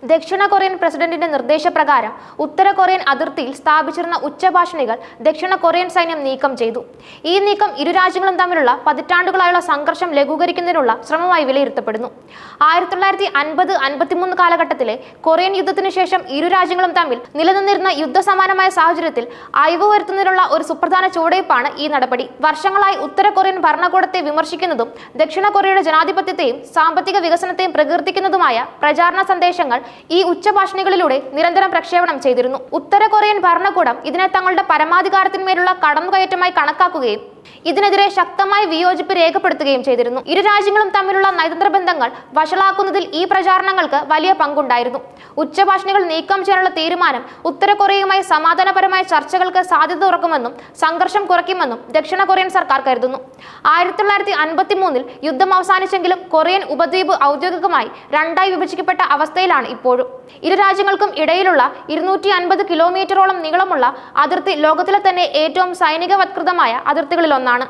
ദക്ഷിണ കൊറിയൻ പ്രസിഡന്റിന്റെ നിർദ്ദേശപ്രകാരം ഉത്തര കൊറിയൻ അതിർത്തിയിൽ സ്ഥാപിച്ചിരുന്ന ഉച്ചഭാഷിണികൾ ദക്ഷിണ കൊറിയൻ സൈന്യം നീക്കം ചെയ്തു. ഈ നീക്കം ഇരു രാജ്യങ്ങളും തമ്മിലുള്ള പതിറ്റാണ്ടുകളായുള്ള സംഘർഷം ലഘൂകരിക്കുന്നതിനുള്ള ശ്രമമായി വിലയിരുത്തപ്പെടുന്നു. 1950-53 കാലഘട്ടത്തിലെ കൊറിയൻ യുദ്ധത്തിനു ശേഷം ഇരു രാജ്യങ്ങളും തമ്മിൽ നിലനിന്നിരുന്ന യുദ്ധസമാനമായ സാഹചര്യത്തിൽ അയവ് വരുത്തുന്നതിനുള്ള ഒരു സുപ്രധാന ചുവടുവയ്പ്പാണ് ഈ നടപടി. വർഷങ്ങളായി ഉത്തര കൊറിയൻ ഭരണകൂടത്തെ വിമർശിക്കുന്നതും ദക്ഷിണ കൊറിയയുടെ ജനാധിപത്യത്തെയും സാമ്പത്തിക വികസനത്തെയും പ്രകീർത്തിക്കുന്നതുമായ പ്രചാരണ സന്ദേശങ്ങൾ ഈ ഉച്ചഭാഷണികളിലൂടെ നിരന്തരം പ്രക്ഷേപണം ചെയ്തിരുന്നു. ഉത്തര കൊറിയൻ ഭരണകൂടം ഇതിനെ തങ്ങളുടെ പരമാധികാരത്തിന്മേലുള്ള കടന്നുകയറ്റമായി കണക്കാക്കുകയും ഇതിനെതിരെ ശക്തമായ വിയോജിപ്പ് രേഖപ്പെടുത്തുകയും ചെയ്തിരുന്നു. ഇരു രാജ്യങ്ങളും തമ്മിലുള്ള നയതന്ത്ര ബന്ധങ്ങൾ വഷളാക്കുന്നതിൽ ഈ പ്രചാരണങ്ങൾക്ക് വലിയ പങ്കുണ്ടായിരുന്നു. ഉച്ചഭാഷണികൾ നീക്കം ചെയ്യാനുള്ള തീരുമാനം ഉത്തര കൊറിയയുമായി സമാധാനപരമായ ചർച്ചകൾക്ക് സാധ്യത തുറക്കുമെന്നും സംഘർഷം കുറയ്ക്കുമെന്നും ദക്ഷിണ കൊറിയൻ സർക്കാർ കരുതുന്നു. 1953 യുദ്ധം അവസാനിച്ചെങ്കിലും കൊറിയൻ ഉപദ്വീപ് ഔദ്യോഗികമായി രണ്ടായി വിഭജിക്കപ്പെട്ട അവസ്ഥയിലാണ് ഇപ്പോഴും. ഇരു രാജ്യങ്ങൾക്കും ഇടയിലുള്ള 250 കിലോമീറ്ററോളം നീളമുള്ള അതിർത്തി ലോകത്തിലെ തന്നെ ഏറ്റവും സൈനികവത്കൃതമായ അതിർത്തികളിൽ ഒന്നാണ്.